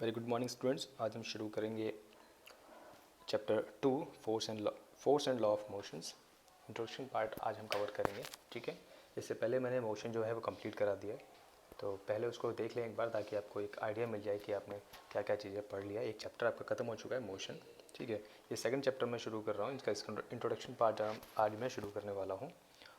Very good morning students. आज हम शुरू करेंगे chapter 2 force and law of motions. Introduction part आज हम कवर करेंगे, ठीक है। इससे पहले मैंने मोशन जो है वो कंप्लीट करा दिया है, तो पहले उसको देख लें एक बार ताकि आपको एक आइडिया मिल जाए कि आपने क्या क्या चीज़ें पढ़ लिया। एक चैप्टर आपका खत्म हो चुका है मोशन, ठीक है। ये सेकंड चैप्टर मैं शुरू कर रहा हूँ, इसका इंट्रोडक्शन पार्ट आज मैं शुरू करने वाला हूँ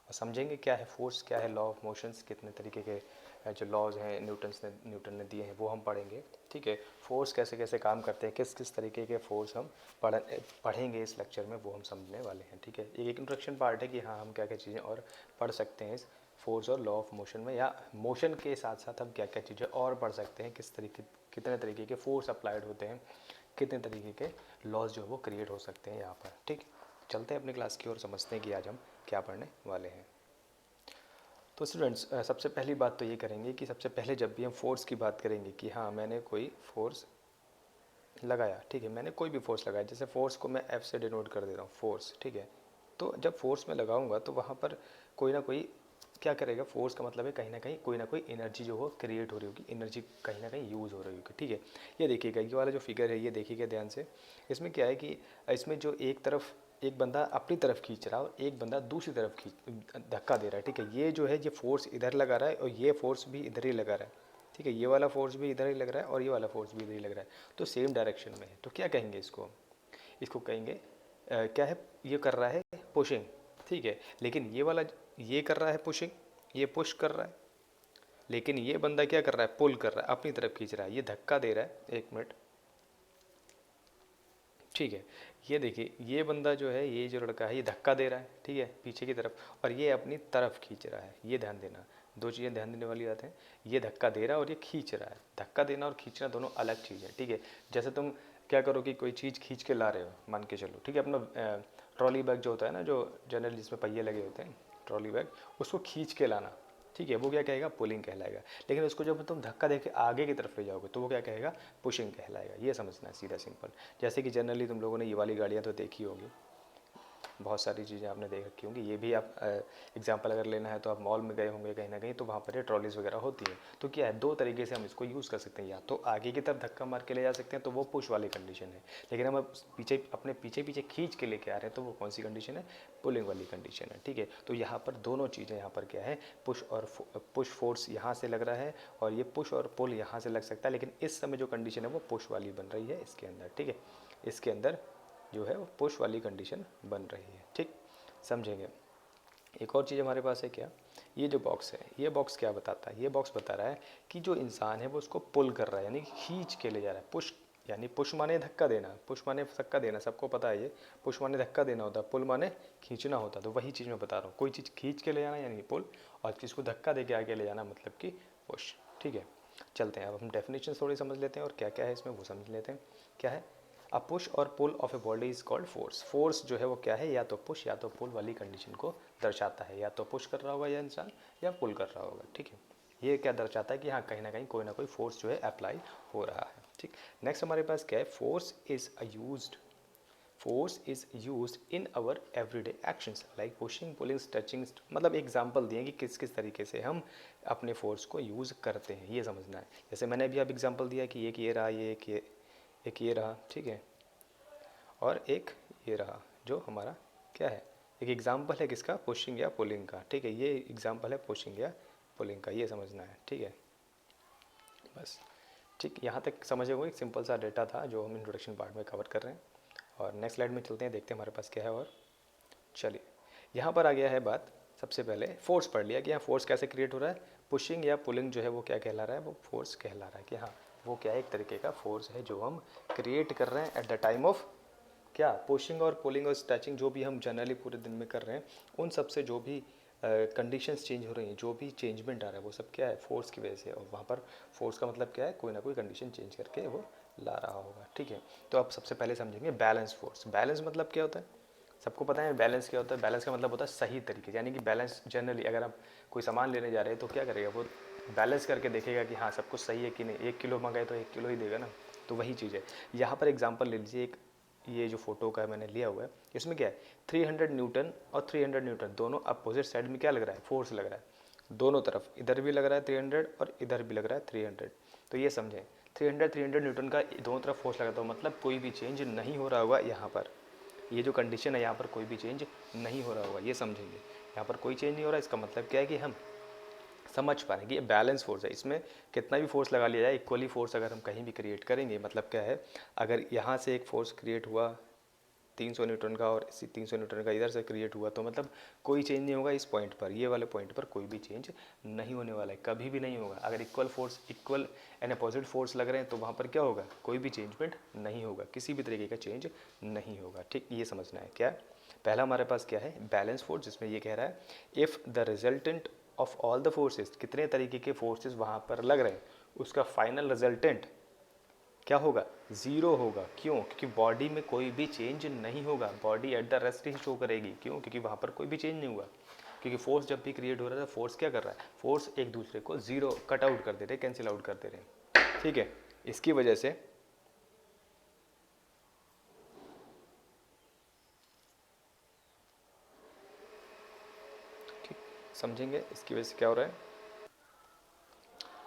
और समझेंगे क्या है फोर्स, क्या है लॉ ऑफ मोशंस, कितने तरीके के जो लॉज हैं न्यूटन ने दिए हैं वो हम पढ़ेंगे, ठीक है। फोर्स कैसे कैसे काम करते हैं, किस किस तरीके के फोर्स हम पढ़ेंगे इस लेक्चर में, वो हम समझने वाले हैं, ठीक है। एक इंट्रोडक्शन पार्ट है कि हाँ हम क्या क्या चीज़ें और पढ़ सकते हैं इस फोर्स और लॉ ऑफ मोशन में, या मोशन के साथ साथ हम क्या क्या चीज़ें और पढ़ सकते हैं, कितने तरीके के फोर्स अप्लाइड होते हैं, कितने तरीके के लॉज जो वो क्रिएट हो सकते हैं यहाँ पर, ठीक। चलते हैं अपनी क्लास की ओर, समझते हैं कि आज हम क्या पढ़ने वाले हैं। तो स्टूडेंट्स, सबसे पहली बात तो ये करेंगे कि सबसे पहले जब भी हम फोर्स की बात करेंगे कि हाँ मैंने कोई फोर्स लगाया, ठीक है, मैंने कोई भी फोर्स लगाया, जैसे फोर्स को मैं एफ से डिनोट कर दे रहा हूँ, फोर्स, ठीक है। तो जब फोर्स में लगाऊंगा तो वहाँ पर कोई ना कोई क्या करेगा, फोर्स का मतलब है कहीं ना कोई एनर्जी जो हो क्रिएट हो रही होगी, एनर्जी कहीं ना कहीं यूज़ हो रही होगी, ठीक है। ये देखिएगा, ये वाला जो फिगर है ये देखिएगा ध्यान से। इसमें क्या है कि इसमें जो एक बंदा अपनी तरफ खींच रहा है और एक बंदा दूसरी तरफ धक्का दे रहा है, ठीक है। ये जो है ये फोर्स इधर लगा रहा है और ये फोर्स भी इधर ही लगा रहा है, ठीक है। ये वाला फोर्स भी इधर ही लग रहा है और ये वाला फोर्स भी इधर ही लग रहा है, तो सेम डायरेक्शन में है। तो क्या कहेंगे इसको कहेंगे क्या है, ये कर रहा है पुशिंग, ठीक है। लेकिन ये वाला ये कर रहा है पुशिंग, ये पुश कर रहा है, लेकिन ये बंदा क्या कर रहा है, पुल कर रहा है, अपनी तरफ खींच रहा है, ये धक्का दे रहा है। एक मिनट, ठीक है। ये देखिए, ये बंदा जो है, ये जो लड़का है ये धक्का दे रहा है, ठीक है, पीछे की तरफ, और ये अपनी तरफ खींच रहा है। ये ध्यान देना, दो चीज़ें ध्यान देने वाली बात है। ये धक्का दे रहा है और ये खींच रहा है। धक्का देना और खींचना दोनों अलग चीज़ है, ठीक है। जैसे तुम क्या करो कि कोई चीज़ खींच के ला रहे हो, मान के चलो, ठीक है, अपना ट्रॉली बैग जो होता है ना, जो जनरली जिसमें पहिए लगे होते हैं, ट्रॉली बैग, उसको खींच के लाना, ठीक है, वो क्या कहेगा, पुलिंग कहलाएगा। लेकिन उसको जब तुम धक्का देके आगे की तरफ ले जाओगे तो वो क्या कहेगा, पुशिंग कहलाएगा। ये समझना है, सीधा सिंपल। जैसे कि जनरली तुम लोगों ने ये वाली गाड़ियाँ तो देखी होगी, बहुत सारी चीज़ें आपने देख रखी होंगी। ये भी आप एग्जांपल अगर लेना है तो आप मॉल में गए होंगे कहीं ना कहीं, तो वहाँ पर ये ट्रॉलीज़ वगैरह होती है। तो क्या है, दो तरीके से हम इसको यूज़ कर सकते हैं, या तो आगे की तरफ धक्का मार के ले जा सकते हैं तो वो पुश वाली कंडीशन है, लेकिन हम अपने पीछे खींच के लेके आ रहे हैं तो वो कौन सी कंडीशन है, पुलिंग वाली कंडीशन है, ठीक है। तो यहाँ पर दोनों चीज़ें, यहाँ पर क्या है, पुश फोर्स यहाँ से लग रहा है और ये पुश और पुल यहाँ से लग सकता है, लेकिन इस समय जो कंडीशन है वो पुश वाली बन रही है इसके अंदर, ठीक है। इसके अंदर जो है वो पुश वाली कंडीशन बन रही है, ठीक, समझेंगे। एक और चीज़ हमारे पास है क्या, ये जो बॉक्स है, ये बॉक्स क्या बताता है, ये बॉक्स बता रहा है कि जो इंसान है वो उसको पुल कर रहा है, यानी खींच के ले जा रहा है। पुश यानी पुश माने धक्का देना, पुश माने धक्का देना, सबको पता है ये, पुश माने धक्का देना होता है, पुल माने खींचना होता है। तो वही चीज़ मैं बता रहा हूँ, कोई चीज़ खींच के ले जाना यानी पुल, और किसको धक्का दे के आगे ले जाना मतलब कि पुश, ठीक है। चलते हैं अब हम डेफिनेशन थोड़ी समझ लेते हैं और क्या क्या है इसमें वो समझ लेते हैं। क्या है, अ पुश और pull of a body is called force. Force जो है वो क्या है, या तो पुश या तो पुल वाली कंडीशन को दर्शाता है, या तो पुश कर रहा होगा यह इंसान या पुल कर रहा होगा, ठीक है। ये क्या दर्शाता है कि हाँ कहीं ना कोई फोर्स जो है अप्लाई हो रहा है, ठीक। नेक्स्ट हमारे पास क्या है, force is use in our everyday actions like pushing, pulling, touching. मतलब एग्जाम्पल दिए कि किस किस तरीके से हम अपने फोर्स को यूज़ करते हैं, ये समझना है। जैसे मैंने अभी अब एग्जाम्पल दिया कि एक ये रहा, एक ये रहा, ठीक है, और एक ये रहा जो हमारा क्या है, एक एग्जाम्पल है किसका, पुशिंग या पुलिंग का, ठीक है। ये एग्जाम्पल है पुशिंग या पुलिंग का, ये समझना है, ठीक है, बस, ठीक। यहाँ तक समझे हुए एक सिंपल सा डेटा था जो हम इंट्रोडक्शन पार्ट में कवर कर रहे हैं, और नेक्स्ट स्लाइड में चलते हैं, देखते हैं हमारे पास क्या है। और चलिए, यहाँ पर आ गया है बात, सबसे पहले फोर्स पढ़ लिया कि यहाँ फोर्स कैसे क्रिएट हो रहा है, पुशिंग या पुलिंग जो है वो क्या कहला रहा है, वो फोर्स कहला रहा है कि हाँ वो क्या है, एक तरीके का फोर्स है जो हम क्रिएट कर रहे हैं एट द टाइम ऑफ क्या, पुशिंग और पुलिंग और स्ट्रेचिंग, जो भी हम जनरली पूरे दिन में कर रहे हैं, उन सब से जो भी कंडीशंस चेंज हो रही हैं, जो भी चेंजमेंट आ रहा है, वो सब क्या है, फोर्स की वजह से। और वहाँ पर फोर्स का मतलब क्या है, कोई ना कोई कंडीशन चेंज करके वो ला रहा होगा, ठीक है। तो अब सबसे पहले समझेंगे बैलेंस फोर्स। बैलेंस मतलब क्या होता है, सबको पता है बैलेंस क्या होता है। बैलेंस का मतलब होता है सही तरीके से, यानी कि बैलेंस जनरली अगर आप कोई सामान लेने जा रहे हैं तो क्या करेगा, वो बैलेंस करके देखेगा कि हाँ सब कुछ सही है कि नहीं। 1 किलो मंगाए तो 1 किलो ही देगा ना, तो वही चीज़ है। यहाँ पर एग्जांपल ले लीजिए, एक ये जो फोटो का मैंने लिया हुआ है, इसमें क्या है, 300 न्यूटन और 300 न्यूटन दोनों अपोजिट साइड में क्या लग रहा है, फोर्स लग रहा है। दोनों तरफ, इधर भी लग रहा है 300 और इधर भी लग रहा है 300, तो ये समझें। 300 न्यूटन का दोनों तरफ फोर्स लगाता हूँ, मतलब कोई भी चेंज नहीं हो रहा होगा यहाँ पर। ये जो कंडीशन है यहाँ पर कोई भी चेंज नहीं हो रहा होगा, ये समझेंगे। यहाँ पर कोई चेंज नहीं हो रहा, इसका मतलब क्या है कि हम समझ पा रहे हैं कि ये बैलेंस फोर्स है। इसमें कितना भी फोर्स लगा लिया जाए, इक्वली फोर्स अगर हम कहीं भी क्रिएट करेंगे, मतलब क्या है, अगर यहाँ से एक फोर्स क्रिएट हुआ 300 न्यूटन का और इसी 300 न्यूटन का इधर से क्रिएट हुआ, तो मतलब कोई चेंज नहीं होगा इस पॉइंट पर, ये वाले पॉइंट पर कोई भी चेंज नहीं होने वाला है, कभी भी नहीं होगा। अगर equal force, equal and opposite force लग रहे हैं तो वहाँ पर क्या होगा, कोई भी चेंजमेंट नहीं होगा, किसी भी तरीके का चेंज नहीं होगा। ठीक, ये समझना है। क्या पहला हमारे पास क्या है, बैलेंस फोर्स, जिसमें ये कह रहा है if the resultant of all the forces, कितने तरीके के फोर्सेस वहाँ पर लग रहे हैं, उसका फाइनल रिजल्टेंट क्या होगा, ज़ीरो होगा। क्यों? क्योंकि बॉडी में कोई भी चेंज नहीं होगा, body at the rest he show करेगी। क्यों? क्योंकि वहाँ पर कोई भी चेंज नहीं हुआ। क्योंकि फोर्स जब भी क्रिएट हो रहा है, फोर्स क्या कर रहा है, फोर्स एक दूसरे को ज़ीरो कट आउट कर दे रहे, कैंसिल आउट कर दे रहे। ठीक है, इसकी वजह से ठीक समझेंगे इसकी वजह से क्या हो रहा है।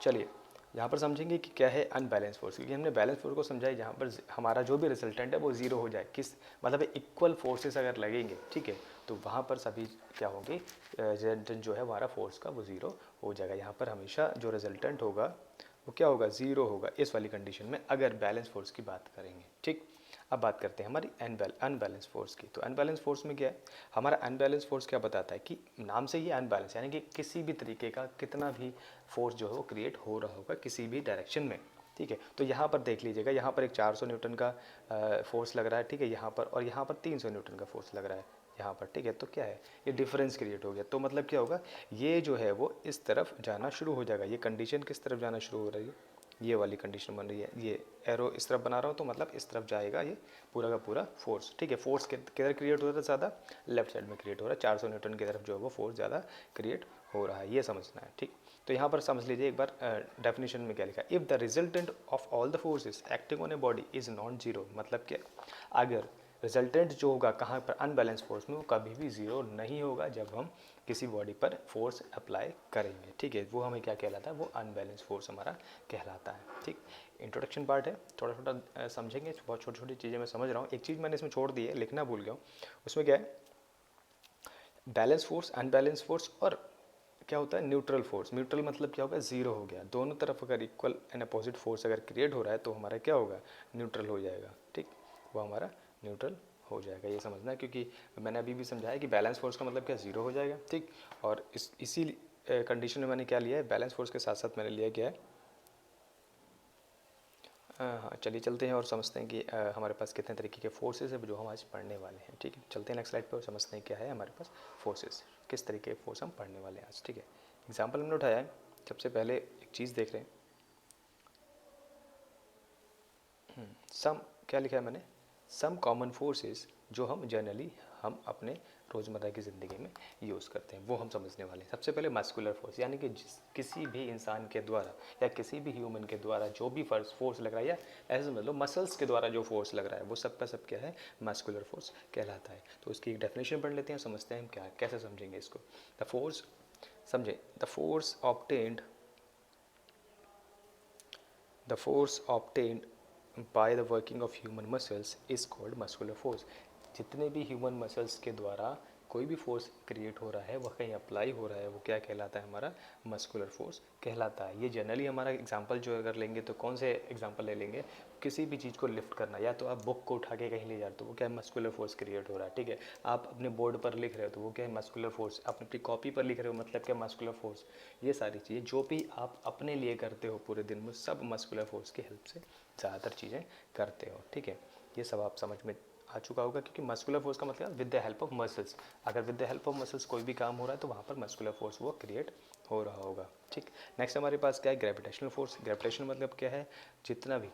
चलिए यहाँ पर समझेंगे कि क्या है अनबैलेंस फोर्स, क्योंकि हमने बैलेंस फोर्स को समझा है जहाँ पर हमारा जो भी रिजल्टेंट है वो ज़ीरो हो जाए। किस मतलब इक्वल फोर्सेस अगर लगेंगे, ठीक है, तो वहाँ पर सभी क्या होंगे, रिजल्टेंट जो है हमारा फोर्स का वो ज़ीरो हो जाएगा। यहाँ पर हमेशा जो रिजल्टेंट होगा वो क्या होगा, ज़ीरो होगा, इस वाली कंडीशन में अगर बैलेंस फोर्स की बात करेंगे। ठीक, अब बात करते हैं हमारी अनबैलेंस फोर्स की। तो अनबैलेंस फोर्स में क्या है, हमारा अनबैलेंस फोर्स क्या बताता है कि नाम से ही अनबैलेंस, यानी कि किसी भी तरीके का कितना भी फोर्स जो है वो क्रिएट हो रहा होगा किसी भी डायरेक्शन में। ठीक है, तो यहाँ पर देख लीजिएगा, यहाँ पर एक 400 न्यूटन का फोर्स लग रहा है, ठीक है, यहाँ पर, और यहाँ पर 300 न्यूटन का फोर्स लग रहा है यहाँ पर। ठीक है, तो क्या है, ये डिफरेंस क्रिएट हो गया। तो मतलब क्या होगा, ये जो है वो इस तरफ जाना शुरू हो जाएगा। ये कंडीशन किस तरफ जाना शुरू हो रही है, ये वाली कंडीशन बन रही है, ये एरो इस तरफ बना रहा हूँ, तो मतलब इस तरफ जाएगा ये पूरा का पूरा फोर्स। ठीक है, फोर्स किधर क्रिएट हो रहा है ज़्यादा, लेफ्ट साइड में क्रिएट हो रहा है, 400 न्यूटन की तरफ जो है वो फोर्स ज़्यादा क्रिएट हो रहा है, ये समझना है। ठीक, तो यहाँ पर समझ लीजिए एक बार डेफिनेशन में क्या लिखा है, if the resultant of all the forces acting on a body is non zero, मतलब क्या, अगर रिजल्टेंट जो होगा कहाँ पर, अनबैलेंस फोर्स में, वो कभी भी ज़ीरो नहीं होगा जब हम किसी बॉडी पर फोर्स अप्लाई करेंगे। ठीक है, वो हमें क्या कहलाता है, वो अनबैलेंस फोर्स हमारा कहलाता है। ठीक, इंट्रोडक्शन पार्ट है, थोड़ा थोड़ा समझेंगे, बहुत छोटी छोटी चीज़ें मैं समझ रहा हूँ। एक चीज़ मैंने इसमें छोड़ दी है, लिखना भूल गया हूँ, उसमें क्या है, बैलेंस फोर्स, अनबैलेंस फोर्स, और क्या होता है न्यूट्रल फोर्स। न्यूट्रल मतलब क्या होगा, जीरो हो गया, दोनों तरफ अगर इक्वल एंड अपोजिट फोर्स अगर क्रिएट हो रहा है तो हमारा क्या होगा, न्यूट्रल हो जाएगा। ठीक, वो हमारा न्यूट्रल हो जाएगा, ये समझना है, क्योंकि मैंने अभी भी समझाया कि बैलेंस फोर्स का मतलब क्या, जीरो हो जाएगा। ठीक, और इसी कंडीशन में मैंने क्या लिया है, बैलेंस फोर्स के साथ साथ मैंने लिया क्या है, हाँ, चलिए चलते हैं और समझते हैं कि हमारे पास कितने तरीके के फोर्सेस है जो हम आज पढ़ने वाले हैं। ठीक है, चलते हैं नेक्स्ट स्लाइड पर और समझते हैं क्या है हमारे पास फोर्सेस, किस तरीके के फोर्स हम पढ़ने वाले हैं आज। ठीक है, एग्जाम्पल हमने उठाया है, सबसे पहले एक चीज़ देख रहे हैं, सम, क्या लिखा है मैंने, सम कॉमन फोर्सेस जो हम जनरली हम अपने रोज़मर्रा की ज़िंदगी में यूज़ करते हैं, वो हम समझने वाले हैं। सबसे पहले मस्कुलर फोर्स, यानी कि किसी भी इंसान के द्वारा या किसी भी ह्यूमन के द्वारा जो भी फोर्स लग रहा है, या ऐसे समझ लो मसल्स के द्वारा जो फोर्स लग रहा है, वो सब का सब क्या है, मस्कुलर फोर्स कहलाता है। तो इसकी एक डेफिनेशन पढ़ लेते हैं, समझते हैं हम क्या कैसे समझेंगे इसको। द फोर्स, समझे, the force obtained by the working of human muscles is called muscular force. जितने भी ह्यूमन मसल्स के द्वारा कोई भी फोर्स क्रिएट हो रहा है, वह कहीं अप्लाई हो रहा है, वो क्या कहलाता है, हमारा मस्कुलर फोर्स कहलाता है। ये जनरली हमारा एग्जांपल जो अगर लेंगे तो कौन से एग्जांपल ले लेंगे, किसी भी चीज़ को लिफ्ट करना, या तो आप बुक को उठा के कहीं ले जाते हो, तो वो क्या है, मस्कुलर फोर्स क्रिएट हो रहा है। ठीक है, आप अपने बोर्ड पर लिख रहे हो तो वो क्या है, मस्कुलर फोर्स, आप अपनी कॉपी पर लिख रहे हो, मतलब क्या, मस्कुलर फोर्स। ये सारी चीज़ें जो भी आप अपने लिए करते हो पूरे दिन में, सब मस्कुलर फोर्स की हेल्प से ज़्यादातर चीज़ें करते हो। ठीक है, ये सब आप समझ में आ चुका होगा, क्योंकि मस्कुलर फोर्स का मतलब with the help of muscles, अगर with the help of muscles कोई भी काम हो रहा है तो वहाँ पर मस्कुलर फोर्स वो क्रिएट हो रहा होगा। ठीक, नेक्स्ट हमारे पास क्या है, ग्रेविटेशनल फोर्स। ग्रेविटेशनल मतलब क्या है, जितना भी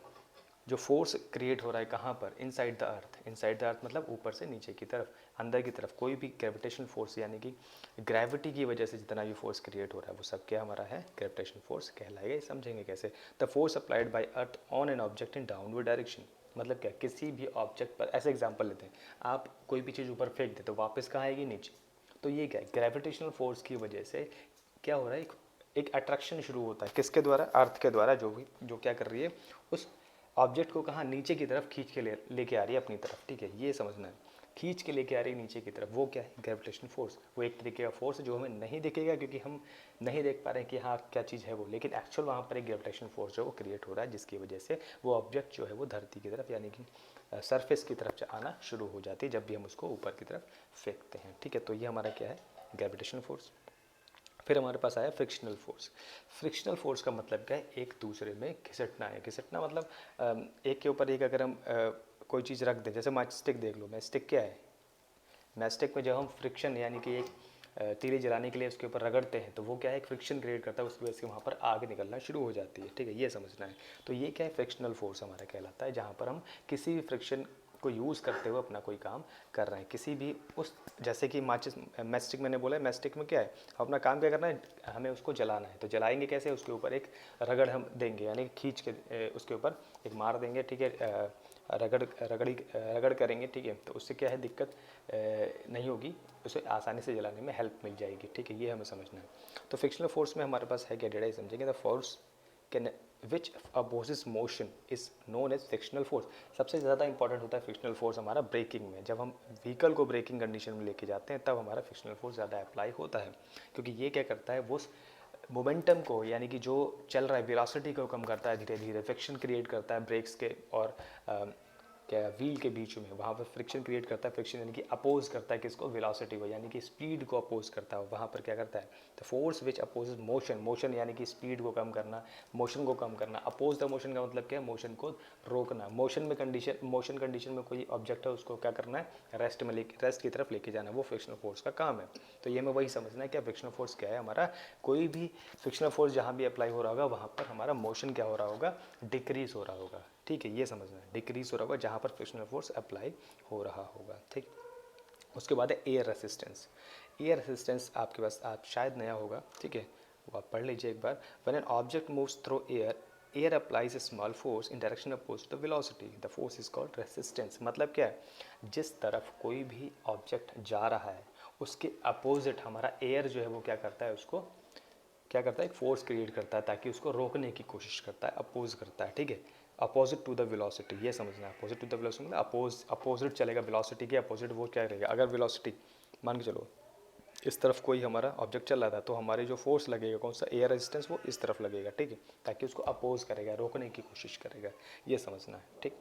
जो फोर्स क्रिएट हो रहा है कहाँ पर, inside the earth. Inside the earth मतलब ऊपर से नीचे की तरफ, अंदर की तरफ, कोई भी ग्रेविटेशनल फोर्स, यानी कि ग्रेविटी की वजह से जितना भी फोर्स क्रिएट हो रहा है वो सब क्या हमारा है, ग्रेविटेशनल फोर्स कहलाएगा। समझेंगे कैसे, the force applied by earth on an object in downward direction, मतलब क्या, किसी भी ऑब्जेक्ट पर, ऐसे एग्जाम्पल लेते हैं, आप कोई भी चीज़ ऊपर फेंक देते तो वापस कहाँ आएगी, नीचे। तो ये क्या है, ग्रेविटेशनल फोर्स की वजह से क्या हो रहा है, एक एक अट्रैक्शन शुरू होता है, किसके द्वारा? अर्थ के द्वारा, जो क्या कर रही है, उस ऑब्जेक्ट को कहाँ नीचे की तरफ खींच के लेके आ रही है अपनी तरफ, ठीक है, ये समझना है। खींच के लेके आ रही है नीचे की तरफ, वो क्या है? Gravitational force. वो एक तरीके का फोर्स है जो हमें नहीं दिखेगा क्योंकि हम नहीं देख पा रहे हैं कि हाँ क्या चीज़ है वो, लेकिन एक्चुअल वहाँ पर एक ग्रेविटेशनल फोर्स जो वो क्रिएट हो रहा है, जिसकी वजह से वो ऑब्जेक्ट जो है वो धरती की तरफ यानी कि सरफेस की तरफ आना शुरू हो जाती है जब भी हम उसको ऊपर की तरफ फेंकते हैं, ठीक है। तो ये हमारा क्या है? Gravitational force. फिर हमारे पास आया फ्रिक्शनल फोर्स। फ्रिक्शनल फोर्स का मतलब क्या है? एक दूसरे में घिसटना है। घिसटना मतलब एक के ऊपर एक अगर हम कोई चीज़ रख दें, जैसे मैच स्टिक देख लो, मैच स्टिक क्या है? मैच स्टिक में जब हम फ्रिक्शन यानी कि एक तीली जलाने के लिए उसके ऊपर रगड़ते हैं तो वो क्या है? एक फ्रिक्शन क्रिएट करता है, उसकी वजह से वहाँ पर आग निकलना शुरू हो जाती है, ठीक है, ये समझना है। तो ये क्या है? फ्रिक्शनल फोर्स हमारा कहलाता है, जहाँ पर हम किसी भी फ्रिक्शन को यूज़ करते हुए अपना कोई काम कर रहे हैं, किसी भी उस, जैसे कि माचिस मैस्टिक मैंने बोला है, मैस्टिक में क्या है? अपना काम क्या करना है? हमें उसको जलाना है। तो जलाएंगे कैसे? उसके ऊपर एक रगड़ हम देंगे, यानी खींच के उसके ऊपर एक मार देंगे, ठीक है, रगड़ करेंगे, ठीक है। तो उससे क्या है? दिक्कत नहीं होगी, उसे आसानी से जलाने में हेल्प मिल जाएगी, ठीक है, ये हमें समझना है। तो फ्रिक्शनल फोर्स में हमारे पास है क्या? डेटा समझेंगे। The force can which opposes motion is known as frictional force. सबसे ज़्यादा इंपॉर्टेंट होता है फ्रिक्शनल फोर्स हमारा ब्रेकिंग में। जब हम व्हीकल को ब्रेकिंग कंडीशन में लेके जाते हैं तब हमारा फ्रिक्शनल फोर्स ज़्यादा अप्लाई होता है, क्योंकि ये क्या करता है? वो मोमेंटम को यानी कि जो चल रहा है वेलोसिटी को कम करता है, धीरे धीरे फ्रिक्शन क्रिएट करता है ब्रेक्स के और क्या व्हील के बीच में, वहाँ पर फ्रिक्शन क्रिएट करता है। फ्रिक्शन यानी कि अपोज करता है किसको? वेलोसिटी को, यानी कि स्पीड को अपोज करता है। वहाँ पर क्या करता है? तो force which opposes motion, motion यानी कि स्पीड को कम करना, मोशन को कम करना। अपोज द मोशन का मतलब क्या है? मोशन को रोकना। मोशन कंडीशन में कोई ऑब्जेक्ट है उसको क्या करना है? रेस्ट की तरफ लेके जाना, वो फ्रिक्शनल फोर्स का काम है। तो ये हमें वही समझना है कि फ्रिक्शनल फोर्स क्या है हमारा। कोई भी फ्रिक्शनल फोर्स जहाँ भी अप्लाई हो रहा होगा वहाँ पर हमारा मोशन क्या हो रहा होगा? डिक्रीज हो रहा होगा, ठीक है, ये समझना है। डिक्रीज हो रहा होगा जहाँ पर फ्रिक्शनल फोर्स अप्लाई हो रहा होगा, ठीक। उसके बाद है एयर रेसिस्टेंस। एयर रेसिस्टेंस आपके पास आप शायद नया होगा, ठीक है, वो आप पढ़ लीजिए एक बार। When an object moves through air applies a small force in direction oppose to the velocity, the force is called resistance. मतलब क्या है? जिस तरफ कोई भी ऑब्जेक्ट जा रहा है उसके अपोजिट हमारा एयर जो है वो क्या करता है? उसको क्या करता है? एक फोर्स क्रिएट करता है ताकि उसको रोकने की कोशिश करता है, अपोज करता है, ठीक है। अपोजिट टू द वेलोसिटी, ये समझना है। अपोजिट टू द वेलोसिटी मतलब अपोजिट चलेगा वेलोसिटी के अपोजिट, वो क्या रहेगा? अगर वेलोसिटी मान के चलो इस तरफ कोई हमारा ऑब्जेक्ट चल रहा था तो हमारे जो फोर्स लगेगा कौन सा? एयर रेजिस्टेंस, वो इस तरफ लगेगा, ठीक है, ताकि उसको अपोज करेगा, रोकने की कोशिश करेगा, ये समझना है, ठीक।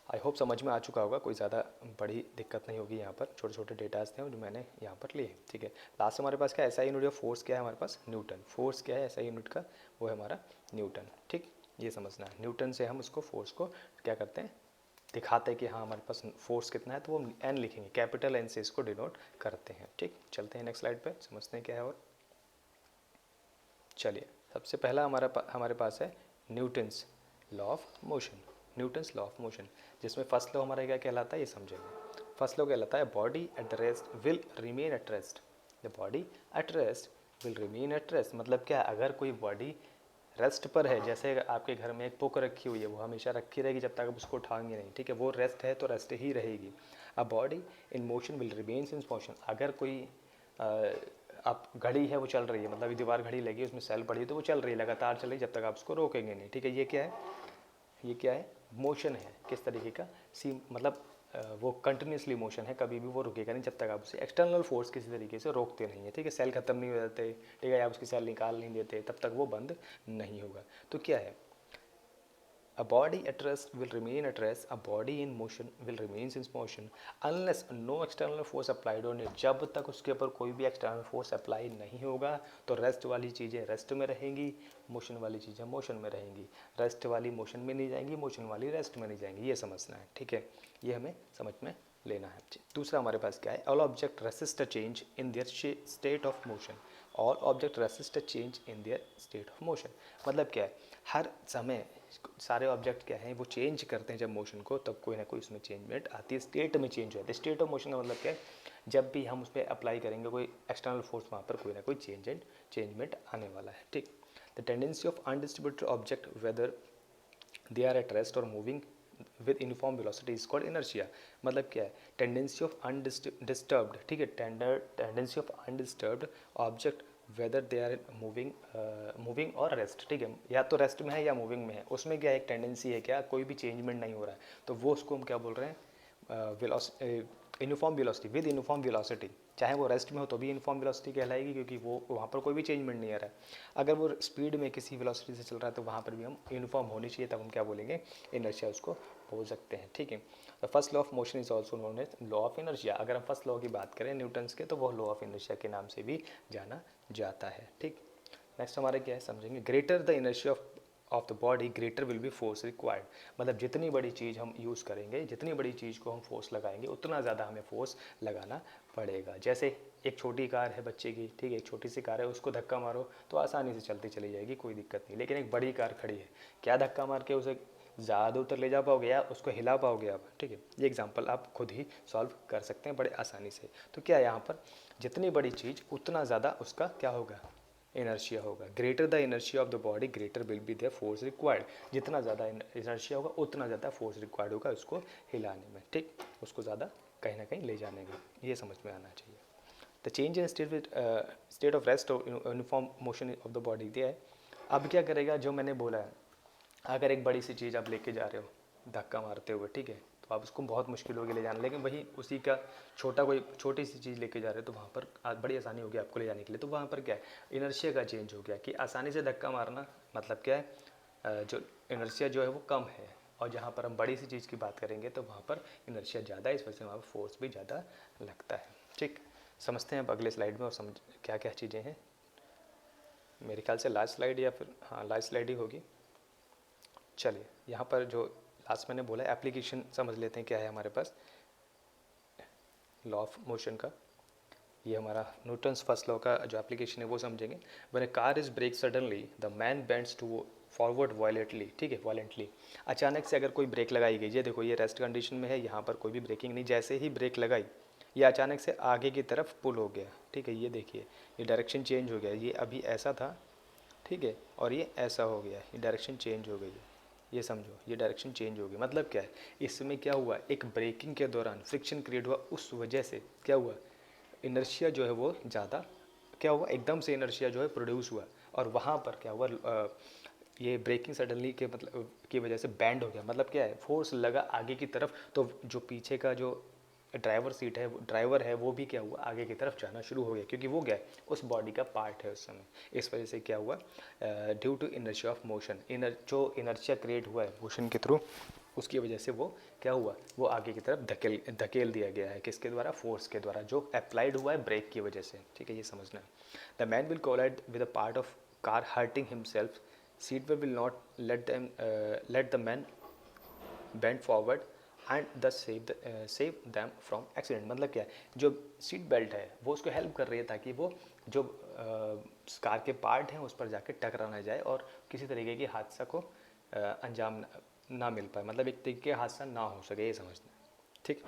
आई होप समझ में आ चुका होगा, कोई ज़्यादा बड़ी दिक्कत नहीं होगी। यहाँ पर छोटे छोटे डेटाज थे जो मैंने यहाँ पर लिए, ठीक है। लास्ट हमारे पास क्या ऐसा यूनिट ऑफ फोर्स क्या है हमारे पास? न्यूटन। फोर्स क्या है ऐसा यूनिट का? वो है हमारा न्यूटन, ठीक, ये समझना है। न्यूटन से हम उसको फोर्स को क्या करते हैं? दिखाते हैं कि हाँ हमारे पास फोर्स कितना है, तो वो एन लिखेंगे, कैपिटल एन से इसको डिनोट करते हैं, ठीक। चलते हैं नेक्स्ट स्लाइड पर, समझते हैं क्या है। और चलिए, सबसे पहला हमारे पास है Newton's law of motion. Newton's law of motion, जिसमें फर्स्ट लॉ हमारा क्या कहलाता है ये समझेंगे। फर्स्ट लॉ कहलाता है body at the rest will remain at rest. The body at rest will remain at rest मतलब क्या? अगर कोई बॉडी रेस्ट पर है, जैसे आपके घर में एक बुक रखी हुई है, वो हमेशा रखी रहेगी जब तक आप उसको उठाएंगे नहीं, ठीक है, वो रेस्ट है तो रेस्ट ही रहेगी। A body in motion will remains in motion. अगर कोई आप घड़ी है वो चल रही है, मतलब दीवार घड़ी लगी उसमें सेल पड़ी है तो वो चल रही है, लगातार चल रही है जब तक आप उसको रोकेंगे नहीं, ठीक है। ये क्या है? ये क्या है? मोशन है। किस तरीके का? सी मतलब वो कंटिन्यूसली मोशन है, कभी भी वो रुकेगा नहीं जब तक आप उसे एक्सटर्नल फोर्स किसी तरीके से रोकते नहीं है, ठीक है। सेल खत्म नहीं हो जाते, ठीक है, आप उसकी सेल निकाल नहीं देते, तब तक वो बंद नहीं होगा। तो क्या है? A body at rest will remain at rest. A body in motion will remain in motion unless no external force applied on it. जब तक उसके ऊपर कोई भी external force apply नहीं होगा तो रेस्ट वाली चीज़ें रेस्ट में रहेंगी, मोशन वाली चीज़ें मोशन में रहेंगी। रेस्ट वाली मोशन में नहीं जाएंगी, मोशन वाली रेस्ट में नहीं जाएंगी, ये समझना है, ठीक है, ये हमें समझ में लेना है। दूसरा हमारे पास क्या है? All object resist a change in their state of motion. All object resist a change in their state of motion मतलब क्या है? हर समय सारे ऑब्जेक्ट क्या हैं? वो चेंज करते हैं जब मोशन को, तब कोई ना कोई उसमें चेंजमेंट आती है, स्टेट में चेंज होता है। स्टेट ऑफ मोशन का मतलब क्या है? जब भी हम उस पर अप्लाई करेंगे कोई एक्सटर्नल फोर्स, वहाँ पर कोई ना कोई चेंजमेंट आने वाला है, ठीक। The tendency of undistributed object whether they are at rest और moving with uniform velocity is called inertia. मतलब क्या है? टेंडेंसी ऑफ अनडिस्टर्ब्ड, ठीक है, tendency of undisturbed object whether they are moving और रेस्ट, ठीक है, या तो रेस्ट में है या मूविंग में है, उसमें क्या एक टेंडेंसी है, क्या कोई भी चेंजमेंट नहीं हो रहा है, तो वो उसको हम क्या बोल रहे हैं, uniform velocity, with uniform velocity. चाहे वो रेस्ट में हो तो भी यूनिफॉर्म वेलोसिटी कहलाएगी, क्योंकि वो वहाँ पर कोई भी चेंजमेंट नहीं आ रहा है। अगर वो स्पीड में किसी वेलोसिटी से चल रहा है तो वहाँ पर भी हम यूनिफॉर्म होनी चाहिए, तब हम क्या बोलेंगे, इनर्शिया उसको बोल सकते हैं, ठीक है। First law of motion is also known as law of inertia. अगर हम फर्स्ट लॉ की बात करें न्यूटन्स के, तो वो लॉ ऑफ इनर्शिया के नाम से भी जाना जाता है, ठीक। नेक्स्ट हमारे क्या है समझेंगे, greater the inertia of the body greater will B force required. मतलब जितनी बड़ी चीज़ हम यूज़ करेंगे, जितनी बड़ी चीज़ को हम फोर्स लगाएंगे, उतना ज़्यादा हमें फोर्स लगाना पड़ेगा। जैसे एक छोटी कार है बच्चे की, ठीक है, एक छोटी सी कार है, उसको धक्का मारो तो आसानी से चलती चली जाएगी, कोई दिक्कत नहीं। लेकिन एक बड़ी कार खड़ी है, क्या धक्का मार के उसे ज़्यादा उतर ले जा पाओगे या उसको हिला पाओगे आप, ठीक है। ये एग्जांपल आप खुद ही सॉल्व कर सकते हैं बड़े आसानी से। तो क्या यहाँ पर जितनी बड़ी चीज़ उतना ज़्यादा उसका क्या होगा, इनर्शिया होगा। Greater the inertia of the body greater will be their force required. जितना ज़्यादा इनर्शिया होगा उतना ज़्यादा फोर्स रिक्वायर्ड होगा उसको हिलाने में, ठीक, उसको ज़्यादा कहीं ना कहीं ले जाने में। ये समझ में आना चाहिए। The change in state of rest uniform motion of the body दिया है। अब क्या करेगा, जो मैंने बोला है, अगर एक बड़ी सी चीज़ आप लेके जा रहे हो धक्का मारते हुए, ठीक है, तो आप उसको बहुत मुश्किल होगी ले जाना। लेकिन वही उसी का छोटी सी चीज़ लेके जा रहे हो तो वहाँ पर बड़ी आसानी होगी आपको ले जाने के लिए। तो वहाँ पर क्या है, इनर्शिया का चेंज हो गया कि आसानी से धक्का मारना मतलब क्या है, जो इनर्शिया जो है वो कम है, और जहाँ पर हम बड़ी सी चीज़ की बात करेंगे तो वहाँ पर इनर्शिया ज़्यादा है, इस वजह से वहाँ पर फोर्स भी ज़्यादा लगता है, ठीक। समझते हैं अब अगले स्लाइड में और समझ क्या क्या चीज़ें हैं। मेरे ख्याल से लास्ट स्लाइड या फिर हाँ लास्ट स्लाइड ही होगी। चलिए यहाँ पर जो लास्ट मैंने बोला एप्लीकेशन समझ लेते हैं क्या है हमारे पास लॉ ऑफ मोशन का। ये हमारा न्यूटन्स फर्स्ट लॉ का जो एप्लीकेशन है वो समझेंगे। When a car is break suddenly the man bends to forward violently, ठीक है, वायलेंटली। अचानक से अगर कोई ब्रेक लगाई गई, ये देखो ये रेस्ट कंडीशन में है, यहाँ पर कोई भी ब्रेकिंग नहीं, जैसे ही ब्रेक लगाई ये अचानक से आगे की तरफ पुल हो गया, ठीक है। ये देखिए ये डायरेक्शन चेंज हो गया, ये अभी ऐसा था, ठीक है, और ये ऐसा हो गया, ये डायरेक्शन चेंज हो गई है। ये समझो ये डायरेक्शन चेंज हो गई, मतलब क्या है, इसमें क्या हुआ, एक ब्रेकिंग के दौरान फ्रिक्शन क्रिएट हुआ, उस वजह से क्या हुआ, इनर्शिया जो है वो ज़्यादा क्या हुआ, एकदम से इनर्शिया जो है प्रोड्यूस हुआ, और वहाँ पर क्या हुआ, ये ब्रेकिंग सडनली के मतलब की वजह से बैंड हो गया। मतलब क्या है, फोर्स लगा आगे की तरफ, तो जो पीछे का जो ड्राइवर सीट है, ड्राइवर है, वो भी क्या हुआ, आगे की तरफ जाना शुरू हो गया, क्योंकि वो क्या है, उस बॉडी का पार्ट है उस समय। इस वजह से क्या हुआ, due to inertia of motion, जो इनर्शिया क्रिएट हुआ है मोशन के थ्रू, उसकी वजह से वो क्या हुआ, वो आगे की तरफ धकेल दिया गया है, किसके द्वारा, फोर्स के द्वारा, जो अप्लाइड हुआ है ब्रेक की वजह से, ठीक है। ये समझना है। The man will collide with a part of car hurting himself, seat will not let the man bend forward and thus save them from accident. मतलब क्या है, जो सीट बेल्ट है वो उसको हेल्प कर रही है ताकि वो जो कार के पार्ट हैं उस पर जाके टकरा ना जाए और किसी तरीके की हादसा को अंजाम ना मिल पाए, मतलब एक तरीके का हादसा ना हो सके, ये समझना, ठीक।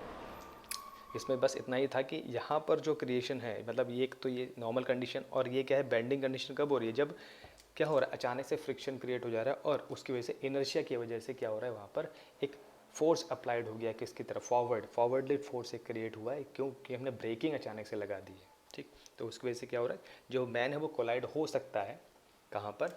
इसमें बस इतना ही था कि यहाँ पर जो क्रिएशन है, मतलब ये एक तो ये नॉर्मल कंडीशन, और ये क्या है, बेंडिंग कंडीशन कब हो रही है, जब क्या हो रहा है, अचानक से फ्रिक्शन क्रिएट हो जा रहा है और उसकी वजह से इनर्शिया की वजह से क्या हो रहा है, वहाँ पर एक फोर्स अप्लाइड हो गया किसकी तरफ, फॉरवर्डली फोर्स एक क्रिएट हुआ है, क्योंकि हमने ब्रेकिंग अचानक से लगा दी है, ठीक। तो उसकी वजह से क्या हो रहा है, जो मैन है वो कोलाइड हो सकता है, कहाँ पर,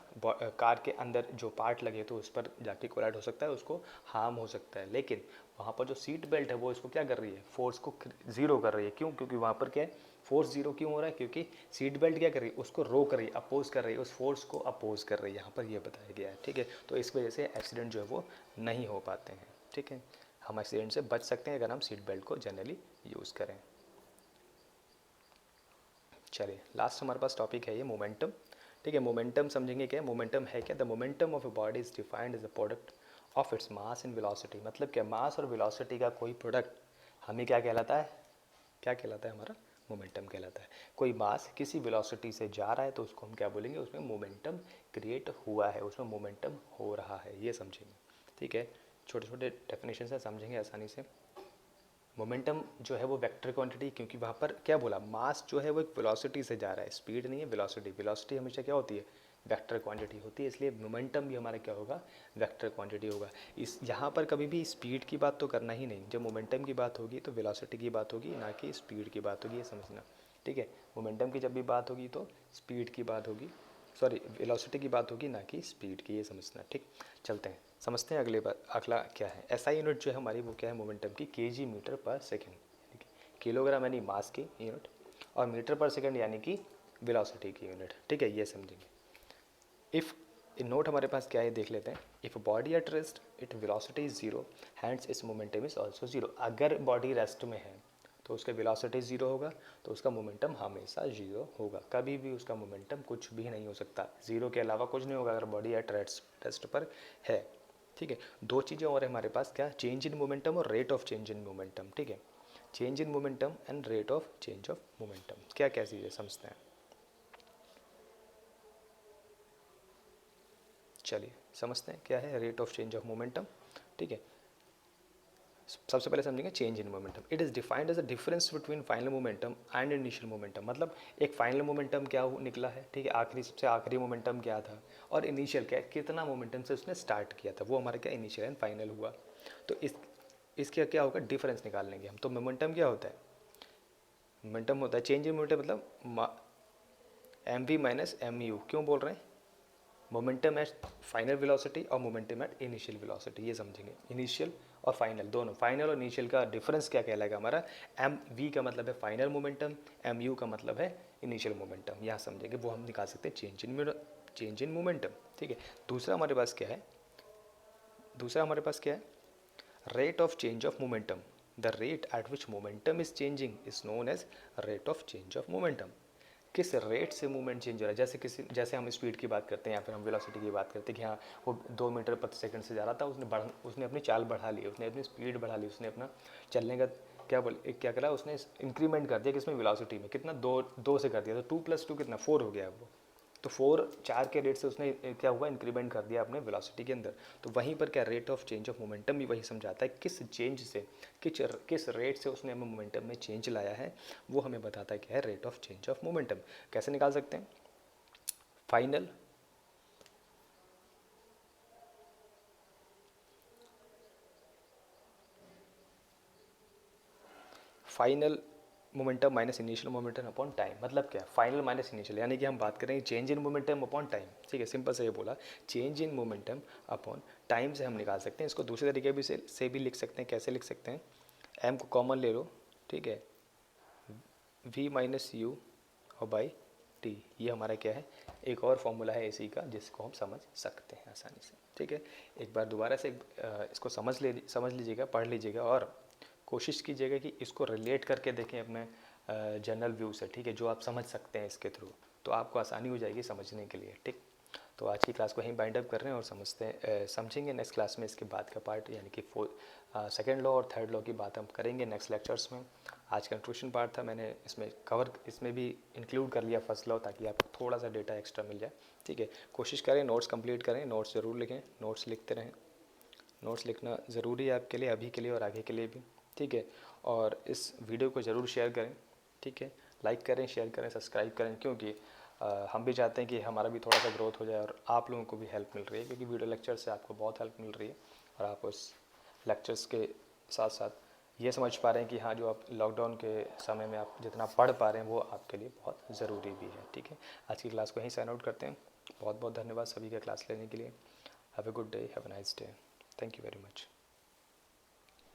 कार के अंदर जो पार्ट लगे तो उस पर जाके कोलाइड हो सकता है, उसको हार्म हो सकता है। लेकिन वहाँ पर जो सीट बेल्ट है वो इसको क्या कर रही है, फोर्स को ज़ीरो कर रही है। क्यों, क्योंकि वहाँ पर क्या है, फोर्स जीरो क्यों हो रहा है, क्योंकि सीट बेल्ट क्या कर रही है, उसको रोक रही है, अपोज कर रही है, उस फोर्स को अपोज कर रही है, यहाँ पर ये बताया गया है, ठीक है। तो इस वजह से एक्सीडेंट जो है वो नहीं हो पाते हैं, ठीक है। हम एक्सीडेंट से बच सकते हैं अगर हम सीट बेल्ट को जनरली यूज़ करें। चलिए लास्ट हमारे पास टॉपिक है ये मोमेंटम, ठीक है। मोमेंटम समझेंगे क्या, मोमेंटम है क्या, the momentum of a body is defined as a product of its mass and velocity. मतलब क्या, मास और वेलोसिटी का कोई प्रोडक्ट हमें क्या कहलाता है, क्या कहलाता है, हमारा मोमेंटम कहलाता है। कोई मास किसी वेलोसिटी से जा रहा है तो उसको हम क्या बोलेंगे, उसमें मोमेंटम क्रिएट हुआ है, उसमें मोमेंटम हो रहा है, ये समझेंगे, ठीक है। छोटे छोटे डेफिनेशन से समझेंगे आसानी से। मोमेंटम जो है वो वेक्टर क्वांटिटी, क्योंकि वहाँ पर क्या बोला, मास जो है वो एक वेलोसिटी से जा रहा है, स्पीड नहीं है, वेलोसिटी। वेलोसिटी हमेशा क्या होती है, वेक्टर क्वांटिटी होती है, इसलिए मोमेंटम भी हमारा क्या होगा, वेक्टर क्वांटिटी होगा। इस यहाँ पर कभी भी स्पीड की बात तो करना ही नहीं, जब मोमेंटम की बात होगी तो वेलोसिटी की बात होगी, ना कि स्पीड की बात होगी, ये समझना। ठीक है। मोमेंटम की जब भी बात होगी तो स्पीड की बात होगी, सॉरी वेलोसिटी की बात होगी, ना कि स्पीड की, ये समझना। ठीक, चलते हैं समझते हैं अगले बार। अगला क्या है, एसआई यूनिट जो है हमारी वो क्या है मोमेंटम की, केजी मीटर पर सेकेंड, यानी कि किलोग्राम यानी मास की यूनिट, और मीटर पर सेकेंड यानी कि वेलोसिटी की यूनिट। ठीक है, ये समझेंगे। इफ़ नोट हमारे पास क्या है देख लेते हैं। If body at rest it velocity is zero, hands इस मोमेंटम इज ऑल्सो जीरो। अगर बॉडी रेस्ट में है तो उसका वेलोसिटी जीरो होगा, तो उसका मोमेंटम हमेशा जीरो होगा। कभी भी उसका मोमेंटम कुछ भी नहीं हो सकता, जीरो के अलावा कुछ नहीं होगा अगर बॉडी एट रेस्ट पर है। ठीक है, दो चीज़ें और है हमारे पास, क्या, चेंज इन मोमेंटम और rate of change in momentum. ठीक है, change in momentum and rate of change of momentum क्या क्या चीज़ें समझते हैं। चलिए समझते हैं क्या है rate of change of momentum. ठीक है, सबसे पहले समझेंगे change in momentum. It is defined as a difference between final momentum and initial momentum. मतलब एक फाइनल मोमेंटम क्या निकला है, ठीक है, आखिरी सबसे आखिरी मोमेंटम क्या था, और इनिशियल क्या है, कितना मोमेंटम से उसने स्टार्ट किया था, वो हमारा क्या इनिशियल एंड फाइनल हुआ। तो इसका क्या होगा, डिफरेंस निकाल लेंगे हम। तो मोमेंटम क्या होता है, मोमेंटम होता है चेंज इन मोमेंटम मतलब m v minus m u. क्यों बोल रहे हैं, मोमेंटम एट फाइनल वेलोसिटी और मोमेंटम एट इनिशियल वेलोसिटी, ये समझेंगे। इनिशियल और फाइनल दोनों, फाइनल और इनिशियल का डिफरेंस क्या कहलाएगा हमारा, एम वी का मतलब है फाइनल मोमेंटम, एम यू का मतलब है इनिशियल मोमेंटम, यहाँ समझेंगे। वो हम निकाल सकते हैं चेंज इन मोमेंटम। ठीक है, दूसरा हमारे पास क्या है, दूसरा हमारे पास क्या है, rate of change of momentum. The rate at which momentum is changing is known as rate of change of momentum. किस रेट से मूवमेंट चेंज हो रहा है, जैसे हम स्पीड की बात करते हैं या फिर हम वेलोसिटी की बात करते हैं कि हाँ वो 2 मीटर प्रति सेकंड से जा रहा था, उसने अपनी चाल बढ़ा ली, उसने अपनी स्पीड बढ़ा ली, उसने अपना चलने का क्या करा, उसने इंक्रीमेंट कर दिया किसमें, वेलोसिटी में। कितना, दो से कर दिया, तो 2+2 कितना 4 हो गया वो। तो 4 के रेट से उसने क्या हुआ, इंक्रीमेंट कर दिया अपने वेलोसिटी के अंदर। तो वहीं पर क्या, rate of change of momentum भी वही समझाता है, किस चेंज से, किस रेट से उसने हमें मोमेंटम में चेंज लाया है, वो हमें बताता है क्या है, rate of change of momentum. कैसे निकाल सकते हैं, final final momentum minus initial momentum upon time. मतलब क्या, फाइनल माइनस इनिशियल, यानी कि हम बात करेंगे change in momentum upon time. ठीक है, सिंपल से ये बोला, change in momentum upon time से हम निकाल सकते हैं। इसको दूसरे तरीके भी से भी लिख सकते हैं। कैसे लिख सकते हैं, एम को कॉमन ले लो, ठीक है, वी माइनस यू और बाई टी, ये हमारा क्या है, एक और फॉर्मूला है इसी का जिसको हम समझ सकते हैं आसानी से। ठीक है, एक बार दोबारा से इसको समझ लीजिएगा, पढ़ लीजिएगा, और कोशिश कीजिएगा कि इसको रिलेट करके देखें अपने जनरल व्यू से। ठीक है, जो आप समझ सकते हैं इसके थ्रू, तो आपको आसानी हो जाएगी समझने के लिए। ठीक, तो आज की क्लास को यहीं बाइंड अप कर रहे हैं और समझेंगे नेक्स्ट क्लास में इसके बाद का पार्ट, यानी कि सेकेंड लॉ और थर्ड लॉ की बात हम करेंगे नेक्स्ट लेक्चर्स में। आज का इंट्रोडक्शन पार्ट था, मैंने इसमें भी इंक्लूड कर लिया फर्स्ट लॉ, ताकि आपको थोड़ा सा डेटा एक्स्ट्रा मिल जाए। ठीक है, कोशिश करें नोट्स कंप्लीट करें, नोट्स ज़रूर लिखें, नोट्स लिखते रहें। नोट्स लिखना ज़रूरी है आपके लिए, अभी के लिए और आगे के लिए भी। ठीक है, और इस वीडियो को ज़रूर शेयर करें। ठीक है, लाइक करें, शेयर करें, सब्सक्राइब करें, क्योंकि हम भी चाहते हैं कि हमारा भी थोड़ा सा ग्रोथ हो जाए और आप लोगों को भी हेल्प मिल रही है, क्योंकि वीडियो लेक्चर से आपको बहुत हेल्प मिल रही है, और आप उस लेक्चर्स के साथ साथ ये समझ पा रहे हैं कि हाँ, जो आप लॉकडाउन के समय में आप जितना पढ़ पा रहे हैं वो आपके लिए बहुत ज़रूरी भी है। ठीक है, आज की क्लास को यहीं साइन आउट करते हैं। बहुत बहुत धन्यवाद सभी का क्लास लेने के लिए। Have a good day, have a nice day, thank you very much.